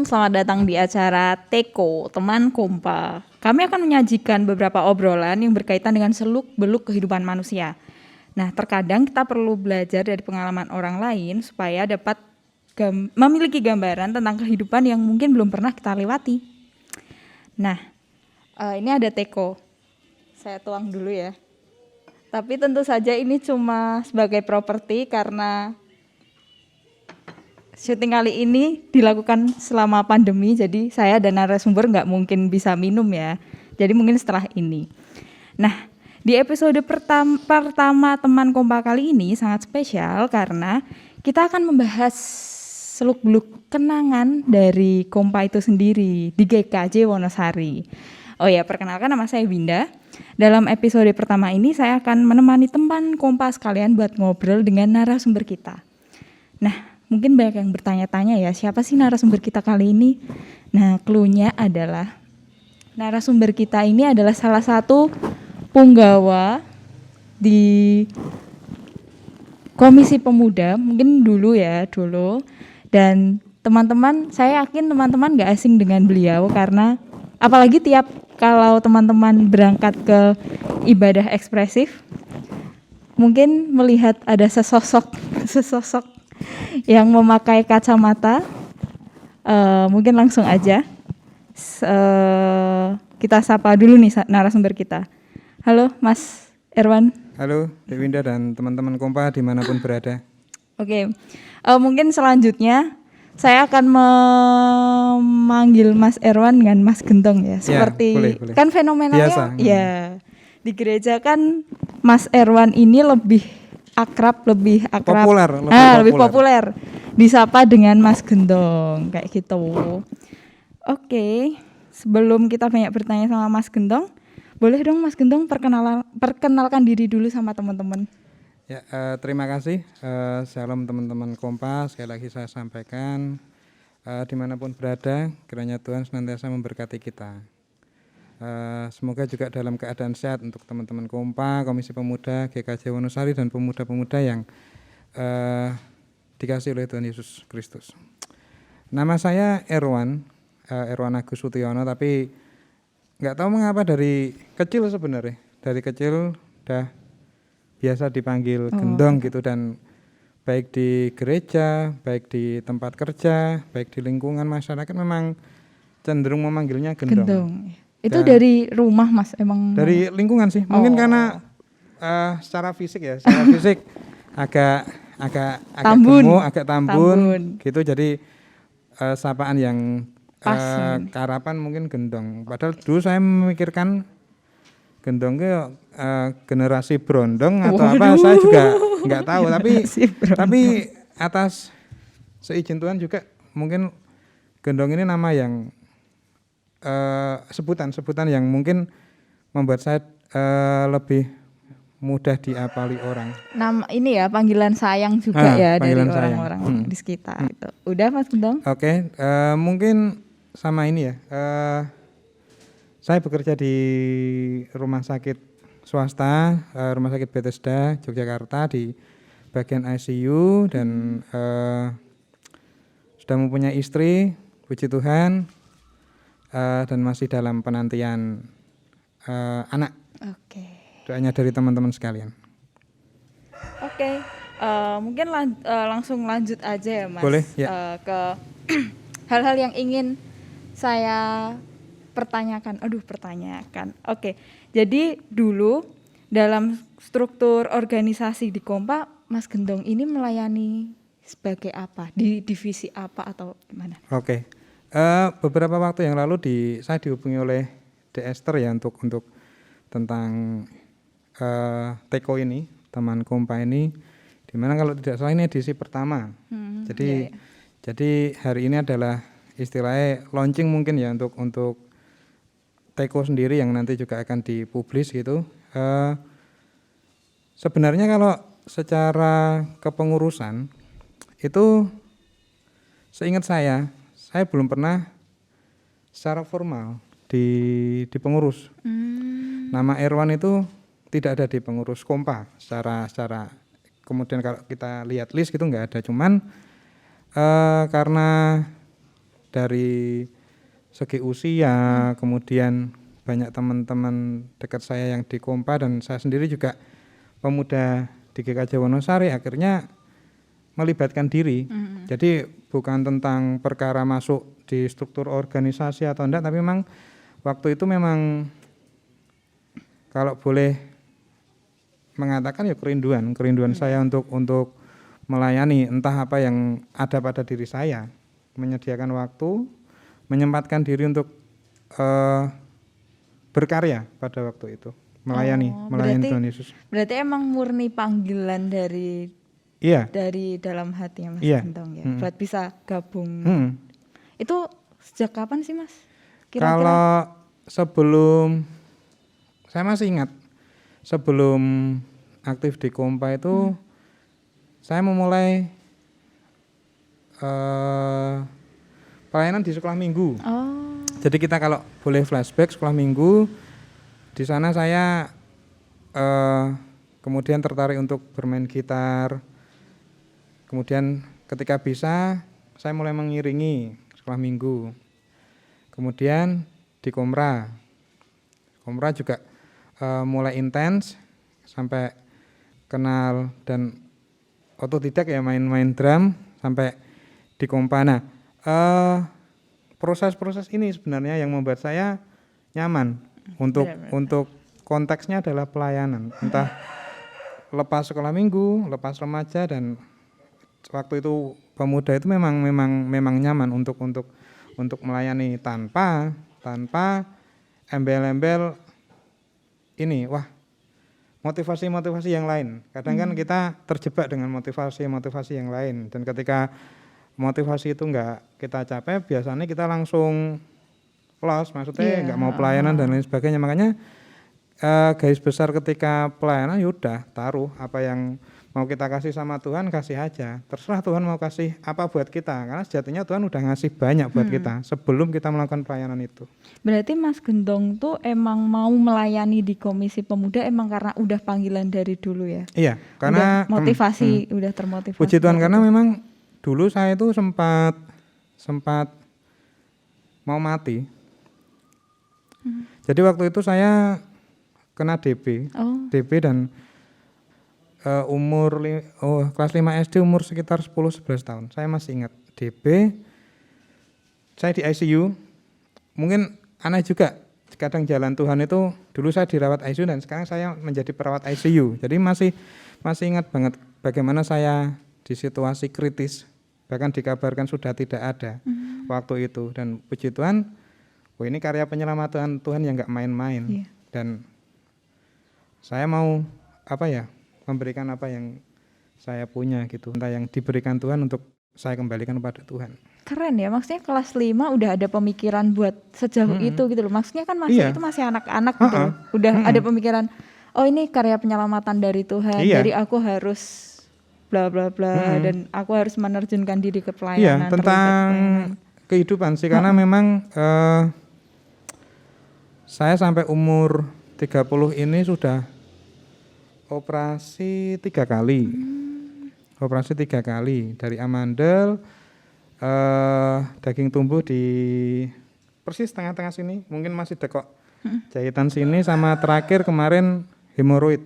selamat datang di acara Teko, Teman Kompa. Kami akan menyajikan beberapa obrolan yang berkaitan dengan seluk-beluk kehidupan manusia. Nah, terkadang kita perlu belajar dari pengalaman orang lain supaya dapat memiliki gambaran tentang kehidupan yang mungkin belum pernah kita lewati. Nah, ini ada Teko. Saya tuang dulu ya. Tapi tentu saja ini cuma sebagai properti karena syuting kali ini dilakukan selama pandemi, jadi saya dan narasumber nggak mungkin bisa minum ya. Jadi mungkin setelah ini. Nah, di episode pertama Teman Kompa kali ini sangat spesial karena kita akan membahas seluk-beluk kenangan dari Kompa itu sendiri di GKJ Wonosari. Oh ya, perkenalkan nama saya Winda. Dalam episode pertama ini saya akan menemani teman Kompa sekalian buat ngobrol dengan narasumber kita. Nah, mungkin banyak yang bertanya-tanya ya, siapa sih narasumber kita kali ini? Nah, clue-nya adalah narasumber kita ini adalah salah satu punggawa di Komisi Pemuda, mungkin dulu. Dan teman-teman, saya yakin teman-teman gak asing dengan beliau karena apalagi kalau teman-teman berangkat ke ibadah ekspresif, mungkin melihat ada sesosok yang memakai kacamata. Mungkin langsung aja kita sapa dulu nih narasumber kita. Halo Mas Erwan. Halo Dek Winda dan teman-teman Kompa dimanapun berada. Oke. Mungkin selanjutnya saya akan memanggil Mas Erwan dengan Mas Gentong ya. Seperti boleh. Kan fenomenanya biasa. Ya di gereja kan Mas Erwan ini lebih populer disapa dengan Mas Gentong kayak gitu. Oke, sebelum kita banyak bertanya sama Mas Gentong, boleh dong Mas Gentong perkenalkan diri dulu sama teman-teman. Ya, terima kasih. Shalom teman-teman Kompa. Sekali lagi saya sampaikan dimanapun berada, kiranya Tuhan senantiasa memberkati kita. Semoga juga dalam keadaan sehat untuk teman-teman Kompa, Komisi Pemuda, GKJ Wonosari dan pemuda-pemuda yang dikasih oleh Tuhan Yesus Kristus. Nama saya Erwan Agus Sutiono, tapi nggak tahu mengapa dari kecil sebenarnya. Dari kecil udah biasa dipanggil Gendong gitu, dan baik di gereja, baik di tempat kerja, baik di lingkungan masyarakat memang cenderung memanggilnya Gendong. Itu dari rumah Mas emang? Dari lingkungan sih, mungkin karena secara fisik agak tambun gitu, jadi sapaan yang karapan mungkin Gendong. Padahal dulu saya memikirkan Gendong ke generasi Brondong atau apa, saya juga nggak tahu. Tapi atas seizin Tuhan juga mungkin Gendong ini nama yang sebutan yang mungkin membuat saya lebih mudah diapali orang. Nama ini ya panggilan sayang juga dari orang-orang di sekitar gitu. Udah Mas Gendong? Oke, mungkin sama ini ya. Saya bekerja di rumah sakit swasta, Rumah Sakit Bethesda Yogyakarta di bagian ICU, dan sudah mempunyai istri, puji Tuhan. Dan masih dalam penantian anak. Oke. Doanya dari teman-teman sekalian. Oke. Mungkin langsung lanjut aja ya Mas. Boleh ya. Ke hal-hal yang ingin saya pertanyakan. Oke. Jadi dulu dalam struktur organisasi di Kompa, Mas Gendong ini melayani sebagai apa? Di divisi apa atau gimana? Oke. Beberapa waktu yang lalu saya dihubungi oleh Esther ya untuk tentang Teko ini, Teman Kompa ini, dimana kalau tidak salah ini edisi pertama. Jadi hari ini adalah istilahnya launching mungkin ya untuk Teko sendiri yang nanti juga akan dipublis gitu. Sebenarnya kalau secara kepengurusan itu seingat saya belum pernah secara formal di pengurus. Nama Erwan itu tidak ada di pengurus Kompa secara kemudian kalau kita lihat list gitu nggak ada. Cuman karena dari segi usia, kemudian banyak teman-teman dekat saya yang di Kompa dan saya sendiri juga pemuda di GKJ Wonosari, akhirnya melibatkan diri. Jadi bukan tentang perkara masuk di struktur organisasi atau enggak, tapi memang waktu itu memang kalau boleh mengatakan ya kerinduan saya untuk melayani entah apa yang ada pada diri saya, menyediakan waktu, menyempatkan diri untuk berkarya pada waktu itu, melayani Tuhan Yesus. Berarti emang murni panggilan dari Iya. dari dalam hatinya Mas Iya. Gentong ya. Buat bisa gabung. Itu sejak kapan sih Mas? Kira-kira? Kalau sebelum, saya masih ingat sebelum aktif di Kompa itu saya memulai pelayanan di sekolah minggu. Oh. Jadi kita kalau boleh flashback sekolah minggu, di sana saya kemudian tertarik untuk bermain gitar. Kemudian ketika bisa, saya mulai mengiringi sekolah minggu. Kemudian di Komra juga mulai intens sampai kenal dan otodidak ya main drum sampai di Kompa. Nah, proses-proses ini sebenarnya yang membuat saya nyaman untuk konteksnya adalah pelayanan, entah lepas sekolah minggu, lepas remaja, dan waktu itu pemuda itu memang nyaman untuk melayani tanpa embel-embel ini, motivasi yang lain. Kadang kan kita terjebak dengan motivasi yang lain, dan ketika motivasi itu enggak kita capai, biasanya kita langsung lost, maksudnya enggak mau pelayanan dan lain sebagainya. Makanya garis besar ketika pelayanan yaudah taruh apa yang mau kita kasih sama Tuhan, kasih aja. Terserah Tuhan mau kasih apa buat kita, karena sejatinya Tuhan udah ngasih banyak buat kita sebelum kita melakukan pelayanan itu. Berarti Mas Gentong tuh emang mau melayani di Komisi Pemuda emang karena udah panggilan dari dulu ya? Iya, karena udah motivasi, udah termotivasi. Puji Tuhan, karena memang dulu saya itu sempat mau mati. Jadi waktu itu saya kena DB dan kelas 5 SD umur sekitar 10-11 tahun. Saya masih ingat DB, saya di ICU. Mungkin aneh juga, kadang jalan Tuhan itu, dulu saya dirawat ICU dan sekarang saya menjadi perawat ICU. Jadi masih ingat banget bagaimana saya di situasi kritis, bahkan dikabarkan sudah tidak ada waktu itu. Dan puji Tuhan, ini karya penyelamatan Tuhan yang gak main-main. Dan saya mau memberikan apa yang saya punya gitu, entah yang diberikan Tuhan untuk saya kembalikan kepada Tuhan. Keren ya, maksudnya kelas 5 udah ada pemikiran buat sejauh itu gitu loh. Maksudnya kan itu masih anak-anak gitu loh. Udah ada pemikiran, oh ini karya penyelamatan dari Tuhan, jadi aku harus bla bla bla dan aku harus menerjunkan diri ke pelayanan. Iya, tentang kehidupan sih, karena memang saya sampai umur 30 ini sudah operasi 3 kali. Operasi 3 kali, dari amandel, daging tumbuh di persis tengah-tengah sini, mungkin masih dekok jahitan sini, sama terakhir kemarin hemoroid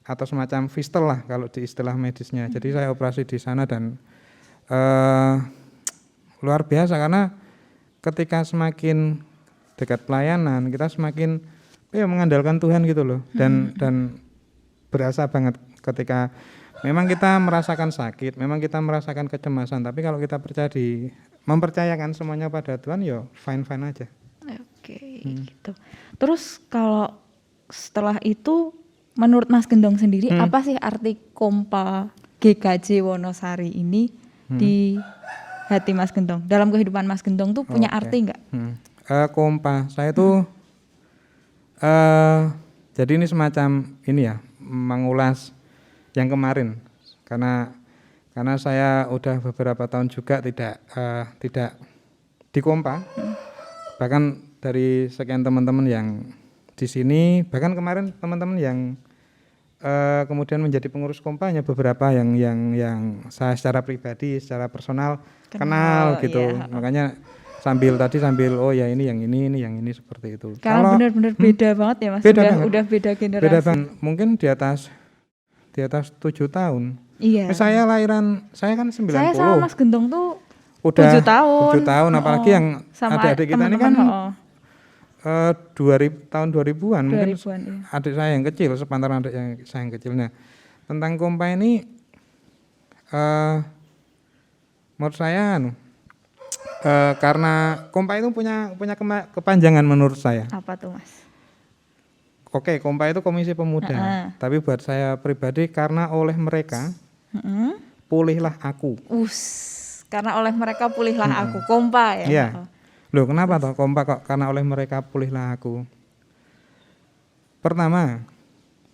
atau semacam fistel lah kalau di istilah medisnya. Jadi saya operasi di sana dan luar biasa, karena ketika semakin dekat pelayanan kita semakin mengandalkan Tuhan gitu loh, dan berasa banget ketika memang kita merasakan sakit, memang kita merasakan kecemasan, tapi kalau kita mempercayakan semuanya pada Tuhan, ya fine-fine aja. Oke, gitu. Terus kalau setelah itu, menurut Mas Gentong sendiri, apa sih arti Kompa GKJ Wonosari ini di hati Mas Gentong? Dalam kehidupan Mas Gentong tuh punya arti nggak? Kompa, saya tuh jadi ini semacam ini ya, mengulas yang kemarin, karena saya udah beberapa tahun juga tidak di Kompa, bahkan dari sekian teman-teman yang di sini, bahkan kemarin teman-teman yang kemudian menjadi pengurus Kompa hanya beberapa yang saya secara pribadi, secara personal kenal gitu. Makanya sambil oh ya ini yang ini seperti itu. Karena Kalau benar-benar beda banget ya Mas. beda banget. Udah beda generasi. beda banget, mungkin di atas 7 tahun. Iya. Saya kan 90. Saya sama Mas Gentong tuh Udah 7 tahun. 7 tahun, apalagi yang sama adik-adik kita ini kan teman-teman, 2000 tahun 2000-an, mungkin 2000-an, iya. adik saya yang kecil, sepantaran adik yang saya yang kecil. Nah, tentang Kompa ini menurut saya karena Kompa itu punya kepanjangan menurut saya. Apa tuh Mas? Oke, Kompa itu Komisi Pemuda. Tapi buat saya pribadi karena oleh mereka pulihlah aku. Karena oleh mereka pulihlah aku. Kompa ya. Iya. Loh, kenapa toh Kompa kok karena oleh mereka pulihlah aku? Pertama,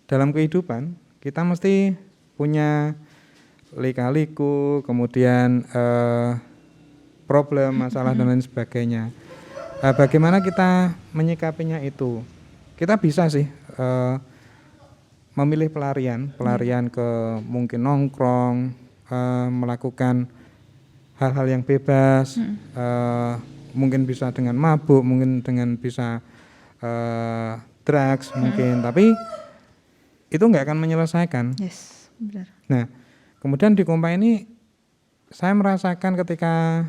dalam kehidupan kita mesti punya lika-liku, kemudian problem, masalah dan lain sebagainya. Bagaimana kita menyikapinya itu? Kita bisa sih memilih pelarian ke mungkin nongkrong, melakukan hal-hal yang bebas, mungkin bisa dengan mabuk, mungkin dengan bisa drugs mungkin, tapi itu nggak akan menyelesaikan. Yes, benar. Nah, kemudian di Kompa ini saya merasakan ketika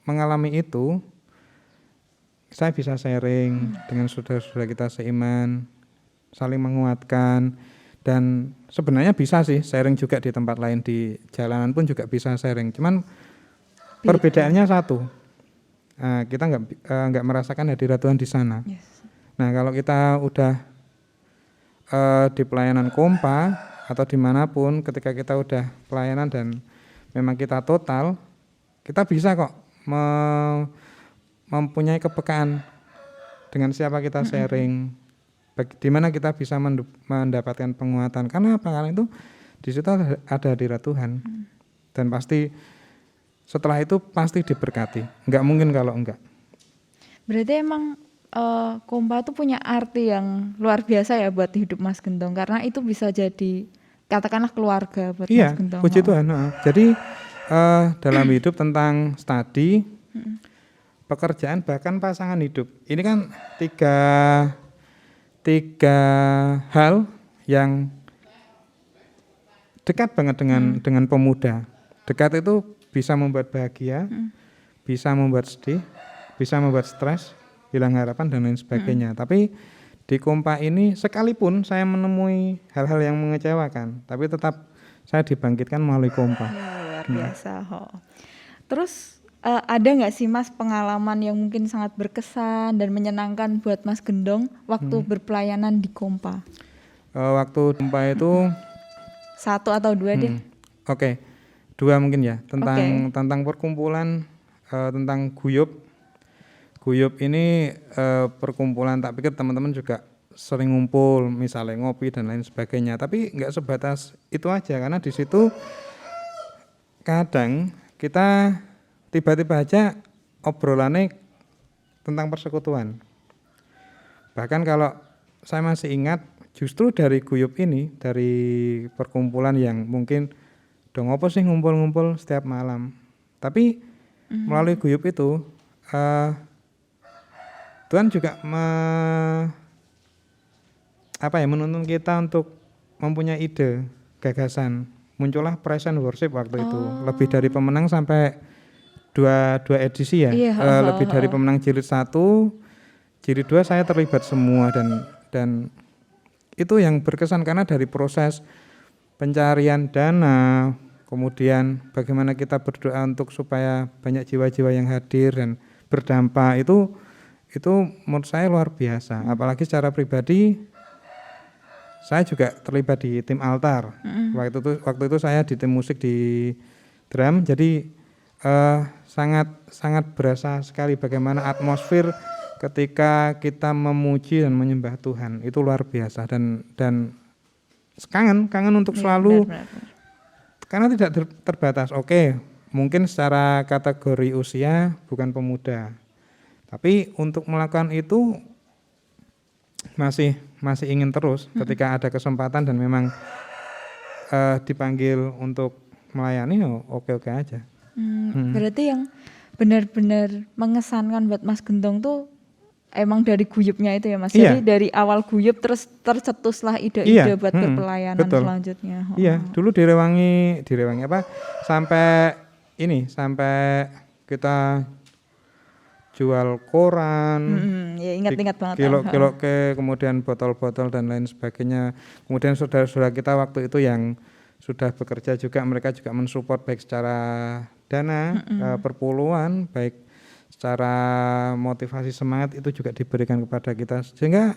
mengalami itu, saya bisa sharing dengan saudara-saudara kita seiman, saling menguatkan, dan sebenarnya bisa sih sharing juga di tempat lain, di jalanan pun juga bisa sharing. Cuman perbedaannya satu, kita nggak merasakan hadirat Tuhan di sana. Yes. Nah, kalau kita udah di pelayanan Kompa atau dimanapun, ketika kita udah pelayanan dan memang kita total, kita bisa kok mempunyai kepekaan dengan siapa kita sharing, di mana kita bisa mendapatkan penguatan. Karena apa? Karena itu di situ ada hadirat Tuhan, dan pasti setelah itu pasti diberkati. Nggak mungkin kalau enggak. Berarti emang Kompa itu punya arti yang luar biasa ya buat hidup Mas Gentong, karena itu bisa jadi katakanlah keluarga buat Mas Gentong. Puji Tuhan. Jadi dalam hidup tentang studi, pekerjaan, bahkan pasangan hidup, ini kan tiga hal yang dekat banget dengan pemuda. Dekat itu bisa membuat bahagia, bisa membuat sedih, bisa membuat stres, hilang harapan dan lain sebagainya. Tapi di Kompa ini sekalipun saya menemui hal-hal yang mengecewakan, tapi tetap saya dibangkitkan melalui Kompa. Luar biasa. Terus ada nggak sih Mas pengalaman yang mungkin sangat berkesan dan menyenangkan buat Mas Gendong waktu berpelayanan di Kompa? Waktu Kompa itu 1 atau 2 deh. Oke. 2 mungkin ya, tentang perkumpulan, tentang Guyub. Guyub ini perkumpulan, tak pikir teman-teman juga sering ngumpul, misalnya ngopi dan lain sebagainya. Tapi nggak sebatas itu aja, karena di situ kadang kita tiba-tiba aja obrolannya tentang persekutuan. Bahkan kalau saya masih ingat, justru dari Guyub ini, dari perkumpulan yang mungkin dong apa sih ngumpul-ngumpul setiap malam. Tapi melalui Guyub itu Tuhan juga menuntun kita untuk mempunyai ide, gagasan. Muncullah praise and worship waktu itu. Lebih dari pemenang sampai dua edisi ya. Lebih dari pemenang jilid 1, jilid 2 saya terlibat semua, dan itu yang berkesan karena dari proses pencarian dana, kemudian bagaimana kita berdoa untuk supaya banyak jiwa-jiwa yang hadir dan berdampak, itu menurut saya luar biasa. Apalagi secara pribadi saya juga terlibat di tim altar. Waktu itu saya di tim musik di drum, jadi sangat berasa sekali bagaimana atmosfer ketika kita memuji dan menyembah Tuhan. Itu luar biasa, dan kangen untuk selalu, benar. Karena tidak terbatas. Oke, mungkin secara kategori usia bukan pemuda, tapi untuk melakukan itu masih ingin terus ketika ada kesempatan dan memang dipanggil untuk melayani, oke aja. Berarti yang benar-benar mengesankan buat Mas Gentong tuh emang dari guyupnya itu ya Mas. Iya. Jadi dari awal guyup terus tercetuslah ide-ide buat berpelayanan betul. selanjutnya. Iya, dulu direwangi apa? Sampai kita jual koran, Ya ingat-ingat banget. kilo ke kemudian botol-botol dan lain sebagainya. Kemudian saudara-saudara kita waktu itu yang sudah bekerja juga, mereka juga mensupport baik secara dana, perpuluhan, baik secara motivasi semangat itu juga diberikan kepada kita, sehingga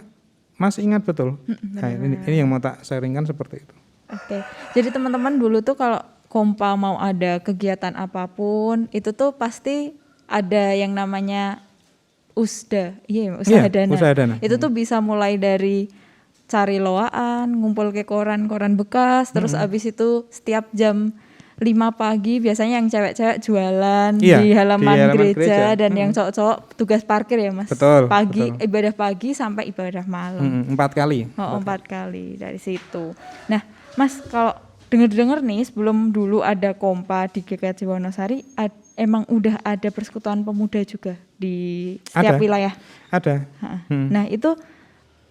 masih ingat betul. Nah, ini yang mau tak sharingkan seperti itu. Oke, jadi teman-teman dulu tuh kalau Kompa mau ada kegiatan apapun itu tuh pasti ada yang namanya usaha dana. Usaha dana. Itu tuh bisa mulai dari cari loaan, ngumpul ke koran-koran bekas, terus abis itu setiap jam 5 pagi biasanya yang cewek-cewek jualan di halaman gereja dan yang cowok-cowok tugas parkir ya Mas. Betul. Ibadah pagi sampai ibadah malam. 4 kali. 4 kali dari situ. Nah, Mas kalau dengar-dengar nih sebelum dulu ada Kompa di GKJ Wonosari, emang udah ada persekutuan pemuda juga di setiap wilayah? Ada. Nah itu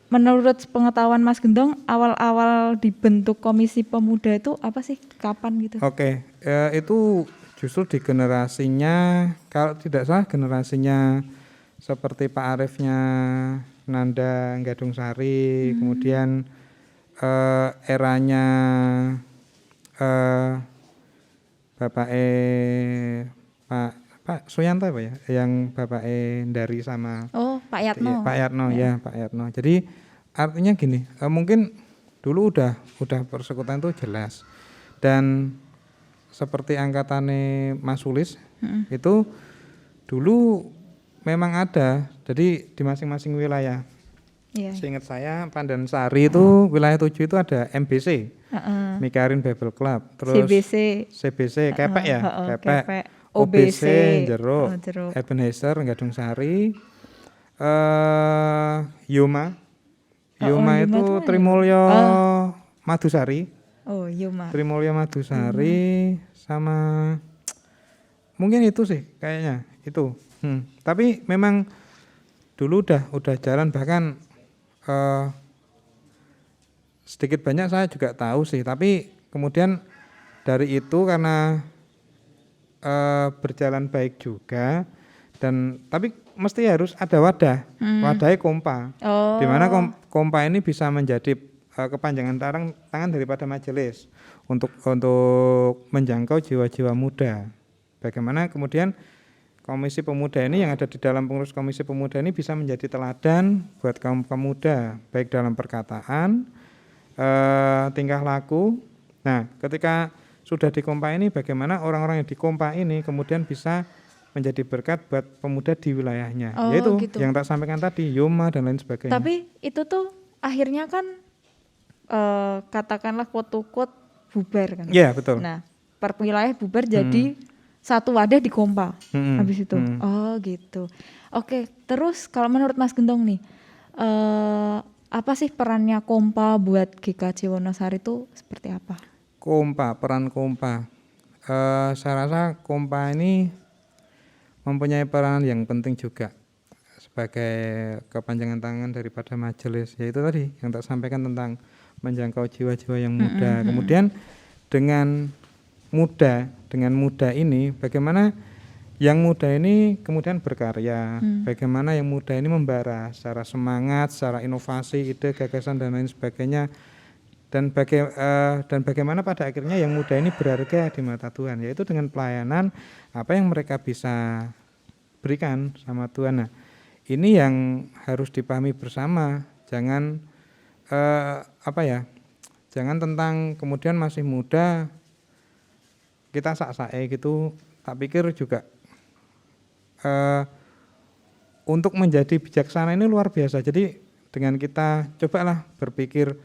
menurut pengetahuan Mas Gentong awal-awal dibentuk komisi pemuda itu apa sih? Kapan gitu? Oke, itu justru di generasinya, kalau tidak salah generasinya seperti Pak Arifnya Nanda Gadung Sari, kemudian eranya Bapak Pak Suyanto apa ya, yang Bapak dari sama Pak Yatno. Pak Yatno ya, Pak Yatno. Jadi artinya gini, mungkin dulu udah persekutuan itu jelas, dan seperti angkatannya Mas Sulis itu dulu memang ada, jadi di masing-masing wilayah. Seingat saya Pandansari itu wilayah 7 itu ada MBC, Mikarin Bible Club, terus CBC Kepek ya, Kepek, OBC Jero, Ebenezer Gadung Sari, Yuma itu Trimulyo Madusari. Yuma. Trimulyo Madusari sama mungkin itu sih kayaknya itu. Tapi memang dulu udah jalan, bahkan sedikit banyak saya juga tahu sih, tapi kemudian dari itu karena berjalan baik juga, dan tapi mesti harus ada wadahnya Kompa, di mana Kompa ini bisa menjadi kepanjangan tangan daripada majelis untuk menjangkau jiwa-jiwa muda. Bagaimana kemudian Komisi Pemuda ini, yang ada di dalam pengurus Komisi Pemuda ini bisa menjadi teladan buat kaum pemuda, baik dalam perkataan, tingkah laku. Nah, ketika sudah di Kompa ini, bagaimana orang-orang yang di Kompa ini kemudian bisa menjadi berkat buat pemuda di wilayahnya, yaitu gitu. Yang tak sampaikan tadi, Yoma dan lain sebagainya. Tapi itu tuh akhirnya kan katakanlah quote-unquote bubar kan? Iya, betul. Nah, per wilayah bubar jadi satu wadah di Kompa habis itu. Gitu. Oke, terus kalau menurut Mas Gentong nih, apa sih perannya Kompa buat GKJ Wonosari itu seperti apa? Peran Kompa, saya rasa Kompa ini mempunyai peran yang penting juga sebagai kepanjangan tangan daripada majelis, yaitu tadi yang tak sampaikan tentang menjangkau jiwa-jiwa yang muda. Kemudian dengan muda ini, bagaimana yang muda ini kemudian berkarya, bagaimana yang muda ini membara secara semangat, secara inovasi, ide, gagasan dan lain sebagainya, dan bagaimana pada akhirnya yang muda ini berharga di mata Tuhan, yaitu dengan pelayanan apa yang mereka bisa berikan sama Tuhan. Nah, ini yang harus dipahami bersama, jangan jangan tentang kemudian masih muda kita sak-sae gitu. Tak pikir juga untuk menjadi bijaksana ini luar biasa. Jadi dengan kita cobalah berpikir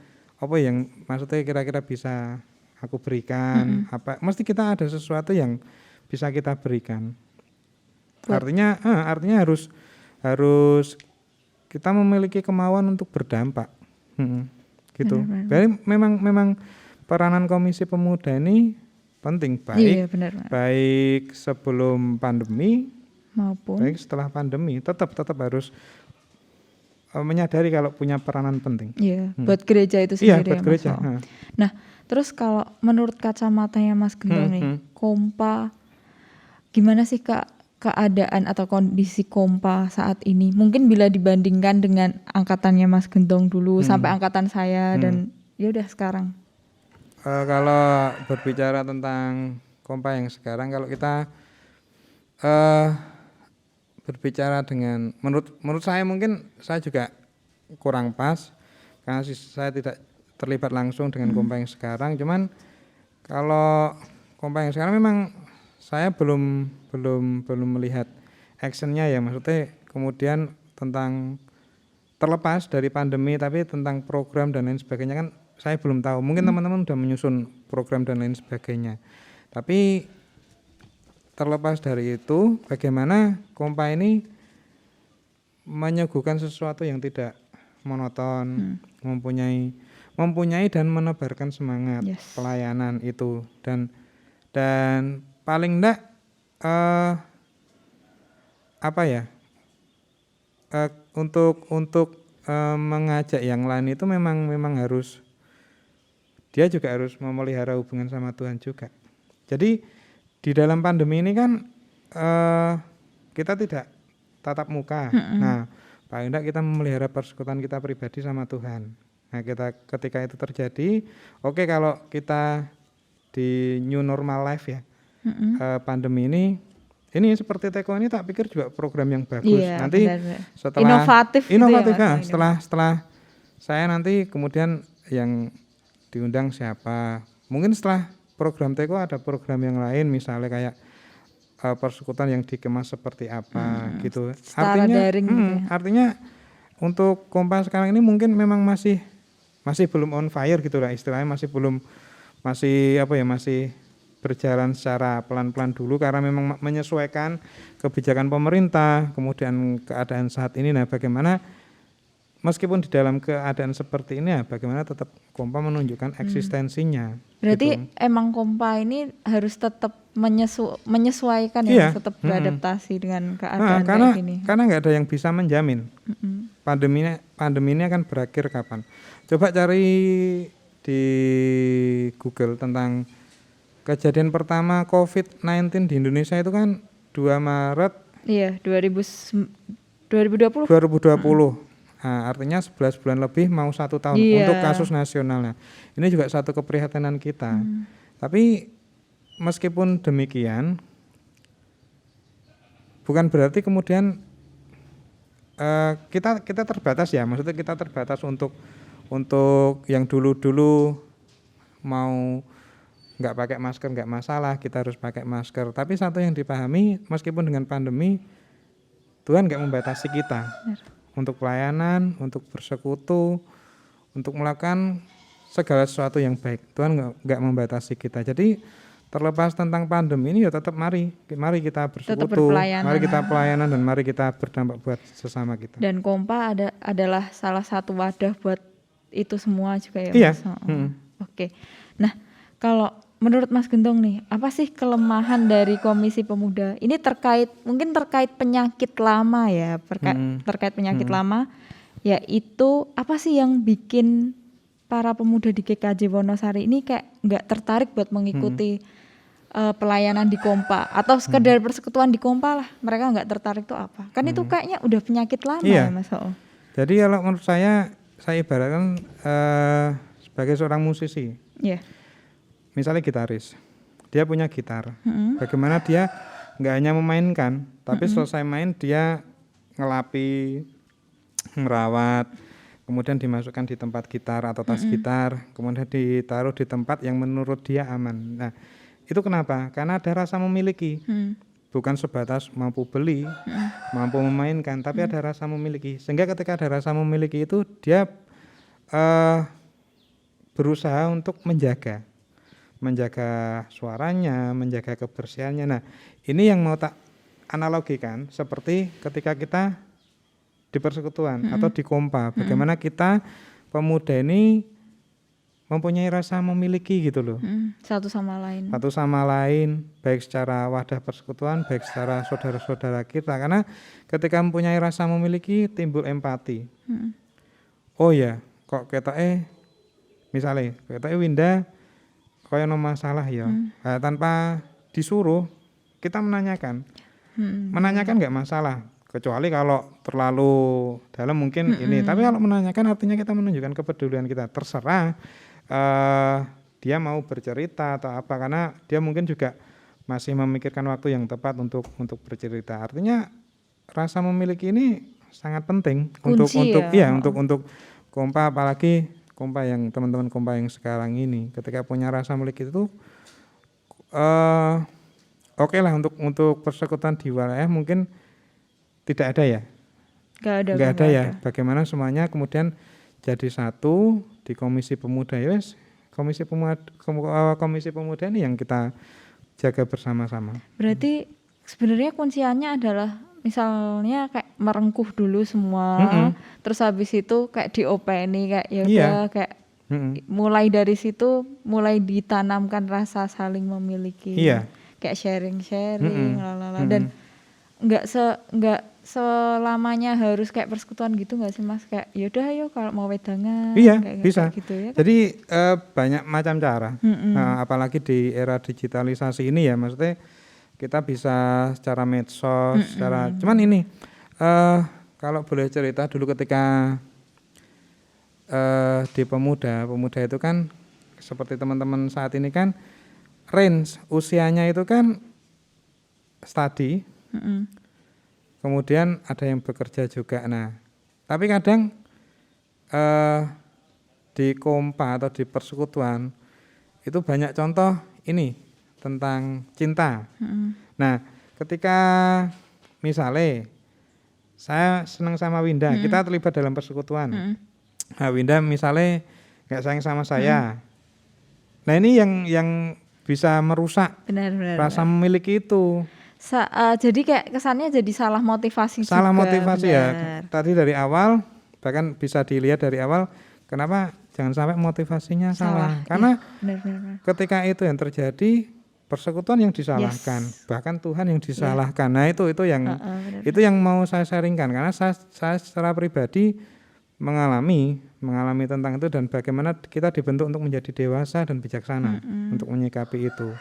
apa yang maksudnya kira-kira bisa aku berikan, apa mesti kita ada sesuatu yang bisa kita berikan. Artinya harus kita memiliki kemauan untuk berdampak. Gitu. Jadi memang peranan Komisi Pemuda ini penting, baik sebelum pandemi maupun baik setelah pandemi tetap harus menyadari kalau punya peranan penting. iya, buat gereja itu Iya, sendiri buat ya, Mas gereja. Oo. Nah, terus kalau menurut kacamatanya Mas Gentong nih, Kompa gimana sih Kak keadaan atau kondisi Kompa saat ini? Mungkin bila dibandingkan dengan angkatannya Mas Gentong dulu sampai angkatan saya dan ya udah sekarang. Kalau berbicara tentang Kompa yang sekarang, kalau kita berbicara dengan menurut saya, mungkin saya juga kurang pas karena saya tidak terlibat langsung dengan Kompa yang sekarang. Cuman kalau Kompa yang sekarang memang saya belum melihat actionnya ya, maksudnya kemudian tentang terlepas dari pandemi tapi tentang program dan lain sebagainya kan saya belum tahu. Mungkin teman-teman sudah menyusun program dan lain sebagainya. Tapi terlepas dari itu, bagaimana Kompa ini menyuguhkan sesuatu yang tidak monoton, mempunyai dan menebarkan semangat pelayanan itu, dan paling enggak untuk mengajak yang lain itu memang harus dia juga harus memelihara hubungan sama Tuhan juga. Jadi di dalam pandemi ini kan kita tidak tatap muka. Nah, paling tidak kita memelihara persekutuan kita pribadi sama Tuhan. Nah, ketika itu terjadi, oke, kalau kita di new normal life ya, pandemi ini seperti Teko ini tak pikir juga program yang bagus. Iya, nanti benar. setelah inovatif gitu ya, setelah saya nanti kemudian yang diundang siapa, mungkin setelah program Teko ada program yang lain, misalnya kayak persekutuan yang dikemas seperti apa gitu. Secara daring gitu ya. Artinya untuk Kompa sekarang ini mungkin memang masih belum on fire gitu lah istilahnya, masih berjalan secara pelan-pelan dulu karena memang menyesuaikan kebijakan pemerintah, kemudian keadaan saat ini. Nah, bagaimana meskipun di dalam keadaan seperti ini ya, bagaimana tetap Kompa menunjukkan eksistensinya. Berarti gitu. emang Kompa ini harus tetap menyesuaikan ya, Iya. tetap beradaptasi dengan keadaan kayak gini. Karena nggak ada yang bisa menjamin pandemi ini akan berakhir kapan. Coba cari di Google tentang kejadian pertama COVID-19 di Indonesia itu kan 2 Maret Iya, 2020. Nah, artinya 11 bulan lebih mau 1 tahun untuk kasus nasionalnya. Ini juga satu keprihatinan kita. Tapi meskipun demikian, bukan berarti kemudian kita terbatas ya. Maksudnya kita terbatas untuk yang dulu mau nggak pakai masker nggak masalah, kita harus pakai masker. Tapi satu yang dipahami, meskipun dengan pandemi, Tuhan nggak membatasi kita. Untuk pelayanan, untuk bersekutu, untuk melakukan segala sesuatu yang baik. Tuhan nggak membatasi kita. Jadi terlepas tentang pandemi ini ya tetap mari kita bersekutu, mari kita pelayanan, dan mari kita berdampak buat sesama kita. Dan Kompa adalah salah satu wadah buat itu semua juga ya, iya. Mas? Oke. Nah, kalau menurut Mas Gentong nih, apa sih kelemahan dari Komisi Pemuda? Ini terkait penyakit lama ya, terkait penyakit lama, yaitu apa sih yang bikin para pemuda di GKJ Wonosari ini kayak nggak tertarik buat mengikuti pelayanan di Kompa atau sekedar persekutuan di Kompa lah, mereka nggak tertarik tuh apa? Kan itu kayaknya udah penyakit lama ya, Mas Oo. Jadi kalau menurut saya ibaratkan sebagai seorang musisi. Iya. Misalnya gitaris, dia punya gitar. Bagaimana dia nggak hanya memainkan, tapi selesai main dia ngelapi, ngerawat, kemudian dimasukkan di tempat gitar atau tas gitar, kemudian ditaruh di tempat yang menurut dia aman. Nah, itu kenapa? Karena ada rasa memiliki, bukan sebatas mampu beli, mampu memainkan, tapi ada rasa memiliki. Sehingga ketika ada rasa memiliki itu, dia berusaha untuk menjaga suaranya, menjaga kebersihannya. Nah, ini yang mau tak analogikan seperti ketika kita di persekutuan atau di Kompa. Bagaimana kita pemuda ini mempunyai rasa memiliki gitu loh. Satu sama lain. Satu sama lain, baik secara wadah persekutuan, baik secara saudara-saudara kita. Karena ketika mempunyai rasa memiliki, timbul empati. Oh ya, kok misalnya Winda kaya no masalah ya. Nah, tanpa disuruh, kita menanyakan. Menanyakan nggak masalah. Kecuali kalau terlalu dalam mungkin ini. Tapi kalau menanyakan artinya kita menunjukkan kepedulian kita. Terserah dia mau bercerita atau apa, karena dia mungkin juga masih memikirkan waktu yang tepat untuk bercerita. Artinya rasa memiliki ini sangat penting Kunci untuk kompa, apalagi kompa yang teman-teman kompa yang sekarang ini. Ketika punya rasa memiliki itu oke lah untuk persekutuan di wilayah mungkin tidak ada ya. Nggak ada ya. Bagaimana semuanya kemudian jadi satu di komisi pemuda ya wes. Komisi pemuda ini yang kita jaga bersama-sama. Berarti sebenarnya kunciannya adalah misalnya kayak merengkuh dulu semua, terus habis itu kayak diopeni kayak ya udah kayak mulai dari situ mulai ditanamkan rasa saling memiliki. Kayak sharing dan nggak selamanya harus kayak persekutuan gitu nggak sih Mas? Kayak yaudah ayo kalau mau wedangan. Iya bisa. Gitu ya, kan? Jadi banyak macam cara. Apalagi di era digitalisasi ini ya, maksudnya kita bisa secara medsos, cuman ini kalau boleh cerita dulu ketika di pemuda itu kan seperti teman-teman saat ini kan range usianya itu kan study. Kemudian ada yang bekerja juga. Nah, tapi kadang di kompa atau di persekutuan itu banyak contoh ini tentang cinta. Nah, ketika misalnya saya senang sama Winda, kita terlibat dalam persekutuan. Nah, Winda misalnya nggak sayang sama saya. Nah, ini yang bisa merusak rasa memiliki itu. Jadi kayak kesannya jadi salah motivasi salah juga. Motivasi ya. Tadi dari awal bahkan bisa dilihat dari awal kenapa jangan sampai motivasinya salah. Karena ketika itu yang terjadi persekutuan yang disalahkan, bahkan Tuhan yang disalahkan. Nah, itu yang mau saya sharingkan karena saya secara pribadi mengalami tentang itu dan bagaimana kita dibentuk untuk menjadi dewasa dan bijaksana untuk menyikapi itu.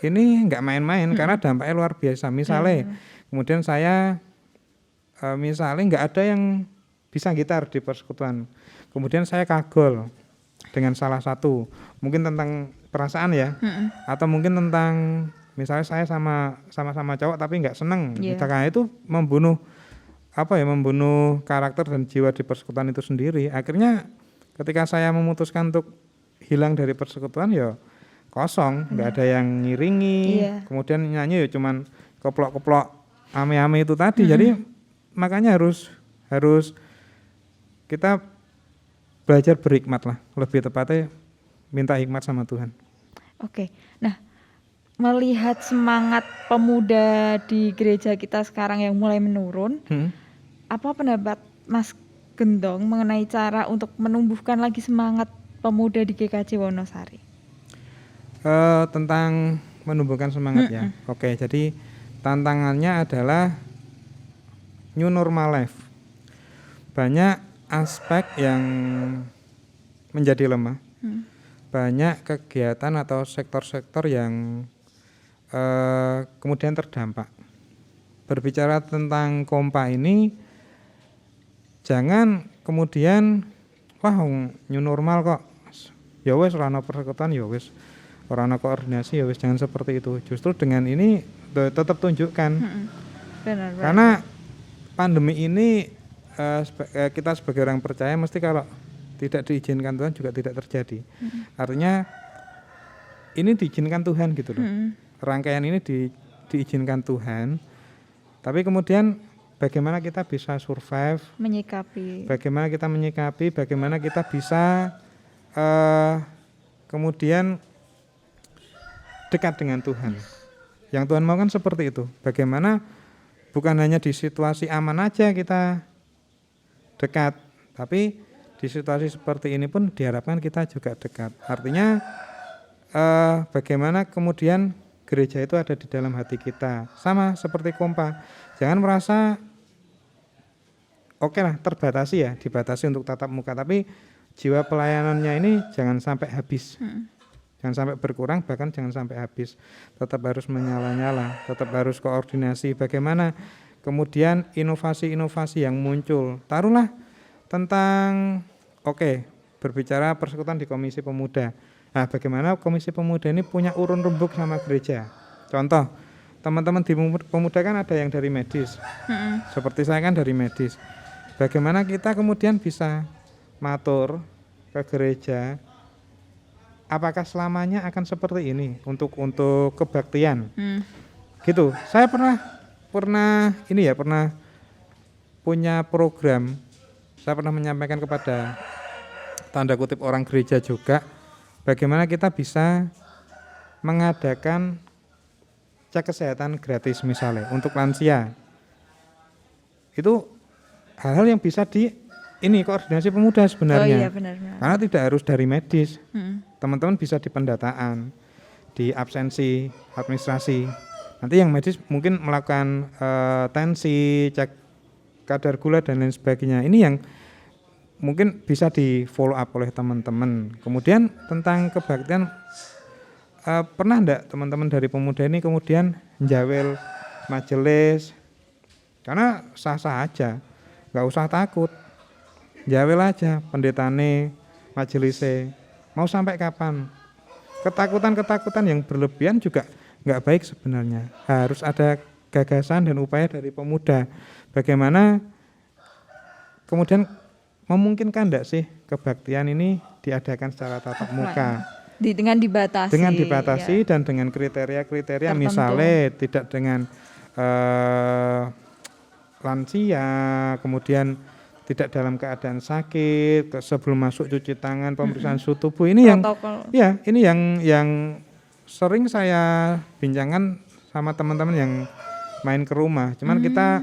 Ini nggak main-main karena dampaknya luar biasa. Misalnya, kemudian saya misalnya nggak ada yang bisa gitar di persekutuan. Kemudian saya kagol dengan salah satu, mungkin tentang perasaan ya, atau mungkin tentang misalnya saya sama-sama cowok tapi nggak seneng. Misalkan itu membunuh karakter dan jiwa di persekutuan itu sendiri. Akhirnya ketika saya memutuskan untuk hilang dari persekutuan ya kosong, nggak ada yang ngiringi, kemudian nyanyi ya cuman keplok-keplok ame-ame itu tadi. Jadi makanya harus kita belajar berhikmat lah, lebih tepatnya minta hikmat sama Tuhan. Oke, nah melihat semangat pemuda di gereja kita sekarang yang mulai menurun, apa pendapat Mas Gendong mengenai cara untuk menumbuhkan lagi semangat pemuda di GKJ Wonosari? Tentang menumbuhkan semangat ya. Oke, jadi tantangannya adalah new normal life. Banyak aspek yang menjadi lemah. Banyak kegiatan atau sektor-sektor yang kemudian terdampak. Berbicara tentang kompa ini, jangan kemudian new normal kok. Ya wes ora ana persekutuan ya wes. Ora ana koordinasi ya wis, jangan seperti itu. Justru dengan ini tetap tunjukkan. Benar. Karena pandemi ini kita sebagai orang percaya mesti kalau tidak diizinkan Tuhan juga tidak terjadi. Artinya ini diizinkan Tuhan gitu loh. Rangkaian ini diizinkan Tuhan. Tapi kemudian bagaimana kita bisa survive, bagaimana kita menyikapi, bagaimana kita bisa kemudian dekat dengan Tuhan. Yang Tuhan mau kan seperti itu. Bagaimana bukan hanya di situasi aman aja kita dekat, tapi di situasi seperti ini pun diharapkan kita juga dekat. Artinya bagaimana kemudian gereja itu ada di dalam hati kita. Sama seperti Kompa. Jangan merasa oke lah terbatasi ya, dibatasi untuk tatap muka. Tapi jiwa pelayanannya ini jangan sampai habis. Jangan sampai berkurang, bahkan jangan sampai habis. Tetap harus menyala-nyala, tetap harus koordinasi. Bagaimana kemudian inovasi-inovasi yang muncul. Taruhlah tentang berbicara persekutuan di Komisi Pemuda. Nah, bagaimana Komisi Pemuda ini punya urun rembuk sama gereja. Contoh, teman-teman di pemuda kan ada yang dari medis. Seperti saya kan dari medis. Bagaimana kita kemudian bisa matur ke gereja, apakah selamanya akan seperti ini untuk kebaktian? Gitu. Saya pernah punya program. Saya pernah menyampaikan kepada tanda kutip orang gereja juga, bagaimana kita bisa mengadakan cek kesehatan gratis misalnya untuk lansia. Itu hal-hal yang bisa koordinasi pemuda sebenarnya. Oh iya, benar. Karena tidak harus dari medis. Teman-teman bisa di pendataan, di absensi, administrasi. Nanti yang medis mungkin melakukan tensi, cek kadar gula dan lain sebagainya. Ini yang mungkin bisa di follow up oleh teman-teman. Kemudian tentang kebaktian, pernah enggak teman-teman dari pemuda ini kemudian njawel majelis? Karena sah-sah aja, nggak usah takut. Njawel aja pendetane, majelisnya. Mau sampai kapan? Ketakutan yang berlebihan juga nggak baik sebenarnya. Harus ada gagasan dan upaya dari pemuda. Bagaimana kemudian memungkinkan enggak sih kebaktian ini diadakan secara tatap muka? Dengan dibatasi. Dengan dibatasi dan dengan kriteria-kriteria tertentu. Misalnya tidak dengan lansia, kemudian tidak dalam keadaan sakit, sebelum masuk cuci tangan, pemeriksaan suhu tubuh. Ini protokol. Ini yang sering saya bincangkan sama teman-teman yang main ke rumah. Cuman kita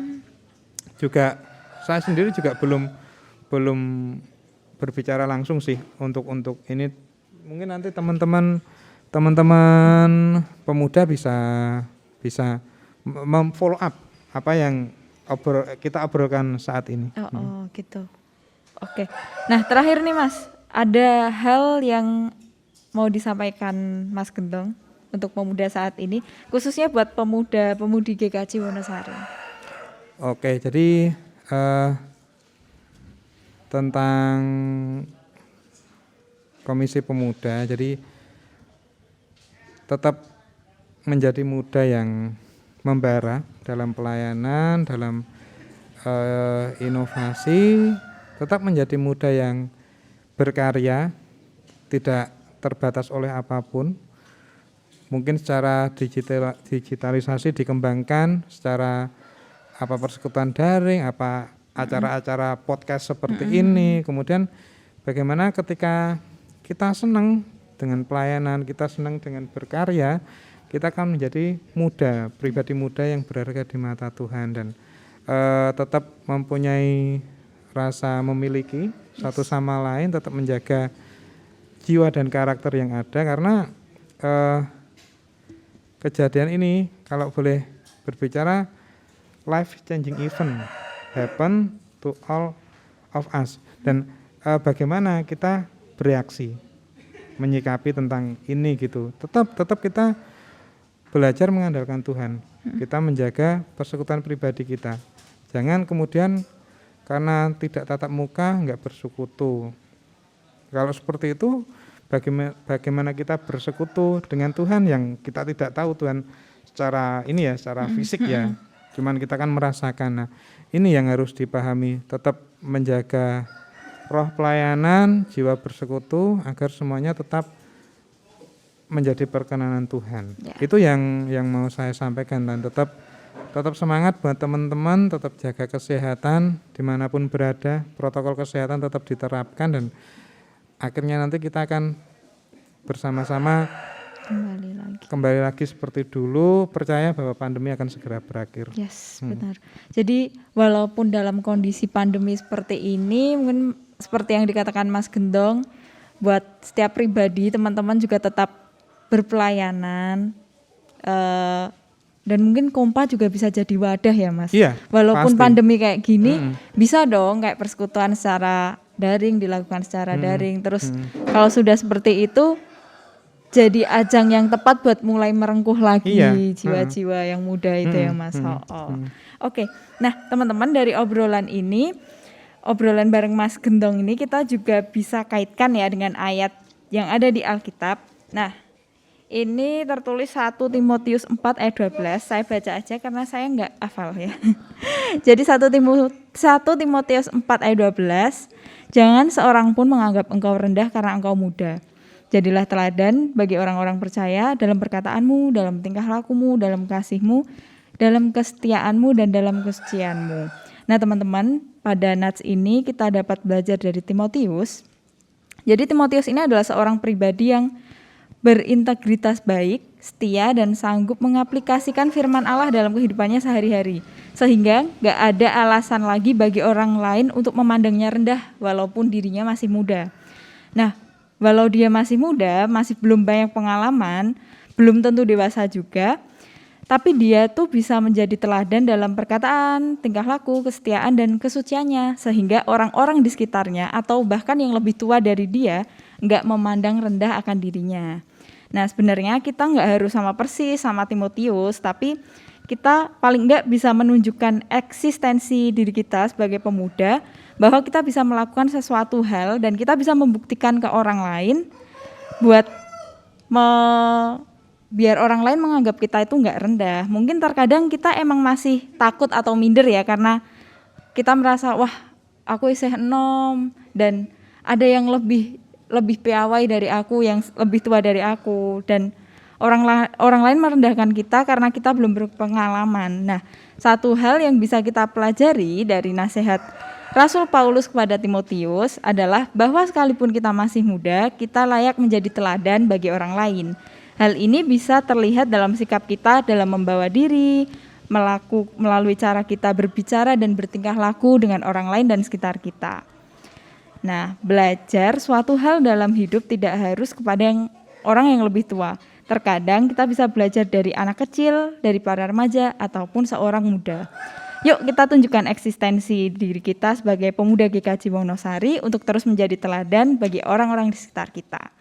juga, saya sendiri juga belum berbicara langsung sih untuk ini. Mungkin nanti teman-teman pemuda bisa memfollow up apa yang kita obrolkan saat ini. Gitu. Oke. Nah, terakhir nih Mas, ada hal yang mau disampaikan Mas Gentong untuk pemuda saat ini, khususnya buat pemuda-pemudi GKJ Wonosari. Oke, jadi tentang Komisi Pemuda, jadi tetap menjadi muda yang membara dalam pelayanan, dalam inovasi, tetap menjadi muda yang berkarya, tidak terbatas oleh apapun. Mungkin secara digitalisasi dikembangkan, secara persekutuan daring, acara-acara podcast seperti ini. Kemudian bagaimana ketika kita senang dengan pelayanan, kita senang dengan berkarya, kita akan menjadi muda, pribadi muda yang berharga di mata Tuhan dan tetap mempunyai rasa memiliki satu sama lain, tetap menjaga jiwa dan karakter yang ada, karena kejadian ini kalau boleh berbicara life changing event happen to all of us, dan bagaimana kita bereaksi menyikapi tentang ini gitu. Tetap kita belajar mengandalkan Tuhan, kita menjaga persekutuan pribadi kita. Jangan kemudian karena tidak tatap muka enggak bersekutu. Kalau seperti itu, bagaimana kita bersekutu dengan Tuhan yang kita tidak tahu Tuhan secara fisik ya. Cuman kita kan merasakan. Nah, ini yang harus dipahami, tetap menjaga roh pelayanan, jiwa bersekutu agar semuanya tetap menjadi perkenanan Tuhan. Itu yang mau saya sampaikan, dan tetap semangat buat teman-teman, tetap jaga kesehatan dimanapun berada, protokol kesehatan tetap diterapkan, dan akhirnya nanti kita akan bersama-sama kembali lagi seperti dulu, percaya bahwa pandemi akan segera berakhir. Yes, benar. Jadi walaupun dalam kondisi pandemi seperti ini, mungkin seperti yang dikatakan Mas Gendong, buat setiap pribadi, teman-teman juga tetap berpelayanan, dan mungkin Kompa juga bisa jadi wadah ya Mas. Iya, walaupun pasti. pandemi kayak gini, bisa dong kayak persekutuan secara daring, dilakukan secara daring. Terus kalau sudah seperti itu, jadi ajang yang tepat buat mulai merengkuh lagi jiwa-jiwa yang muda itu ya Mas. Oke. Nah teman-teman, dari obrolan ini, obrolan bareng Mas Gendong ini, kita juga bisa kaitkan ya dengan ayat yang ada di Alkitab. Nah ini tertulis 1 Timotius 4 ayat 12, saya baca aja karena saya nggak hafal ya. Jadi 1 Timotius 4 ayat 12, jangan seorang pun menganggap engkau rendah karena engkau muda. Jadilah teladan bagi orang-orang percaya dalam perkataanmu, dalam tingkah lakumu, dalam kasihmu, dalam kesetiaanmu, dan dalam kesucianmu. Nah teman-teman, pada nats ini kita dapat belajar dari Timotius. Jadi Timotius ini adalah seorang pribadi yang berintegritas baik, setia, dan sanggup mengaplikasikan firman Allah dalam kehidupannya sehari-hari. Sehingga gak ada alasan lagi bagi orang lain untuk memandangnya rendah walaupun dirinya masih muda. Nah, walau dia masih muda, masih belum banyak pengalaman, belum tentu dewasa juga, tapi dia tuh bisa menjadi teladan dalam perkataan, tingkah laku, kesetiaan, dan kesuciannya, sehingga orang-orang di sekitarnya atau bahkan yang lebih tua dari dia nggak memandang rendah akan dirinya. Nah sebenarnya kita nggak harus sama persis sama Timotius, tapi kita paling nggak bisa menunjukkan eksistensi diri kita sebagai pemuda, bahwa kita bisa melakukan sesuatu hal dan kita bisa membuktikan ke orang lain buat biar orang lain menganggap kita itu nggak rendah. Mungkin terkadang kita emang masih takut atau minder ya, karena kita merasa wah aku isih enom dan ada yang lebih piawai dari aku, yang lebih tua dari aku, dan orang lain merendahkan kita karena kita belum berpengalaman. Nah, satu hal yang bisa kita pelajari dari nasihat Rasul Paulus kepada Timotius adalah bahwa sekalipun kita masih muda, kita layak menjadi teladan bagi orang lain. Hal ini bisa terlihat dalam sikap kita dalam membawa diri, melalui cara kita berbicara dan bertingkah laku dengan orang lain dan sekitar kita. Nah, belajar suatu hal dalam hidup tidak harus kepada orang yang lebih tua. Terkadang kita bisa belajar dari anak kecil, dari para remaja, ataupun seorang muda. Yuk kita tunjukkan eksistensi diri kita sebagai pemuda GKJ Wonosari untuk terus menjadi teladan bagi orang-orang di sekitar kita.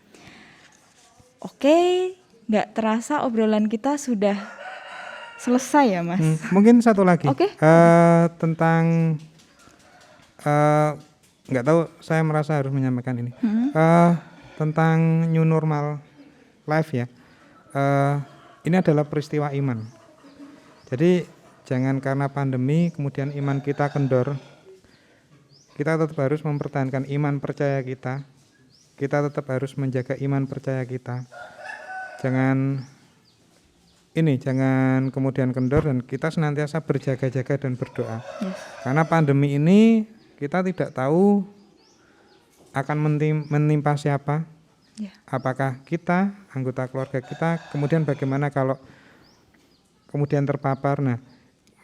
Oke, gak terasa obrolan kita sudah selesai ya Mas. Mungkin satu lagi. Oke. Tentang nggak tahu, saya merasa harus menyampaikan ini. Tentang new normal life ya. Ini adalah peristiwa iman. Jadi jangan karena pandemi kemudian iman kita kendor. Kita tetap harus mempertahankan iman percaya kita. Kita tetap harus menjaga iman percaya kita. Jangan kemudian kendor, dan kita senantiasa berjaga-jaga dan berdoa. Karena pandemi ini kita tidak tahu akan menimpa siapa. Apakah kita, anggota keluarga kita, kemudian bagaimana kalau kemudian terpapar. Nah,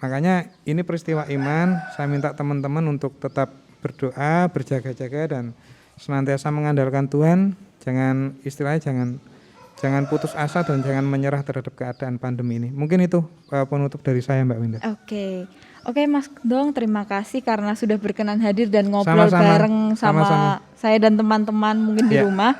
makanya ini peristiwa iman. Saya minta teman-teman untuk tetap berdoa, berjaga-jaga, dan senantiasa mengandalkan Tuhan. Jangan putus asa dan jangan menyerah terhadap keadaan pandemi ini. Mungkin itu penutup dari saya, Mbak Winda. Oke Mas Gendong, terima kasih karena sudah berkenan hadir dan ngobrol bareng sama saya dan teman-teman mungkin di rumah.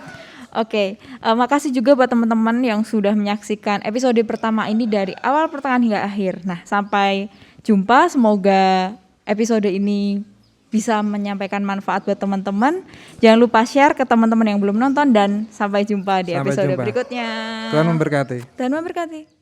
Makasih juga buat teman-teman yang sudah menyaksikan episode pertama ini dari awal pertengahan hingga akhir. Nah, sampai jumpa. Semoga episode ini bisa menyampaikan manfaat buat teman-teman. Jangan lupa share ke teman-teman yang belum nonton, dan sampai jumpa di episode berikutnya. Tuhan memberkati. Tuhan memberkati.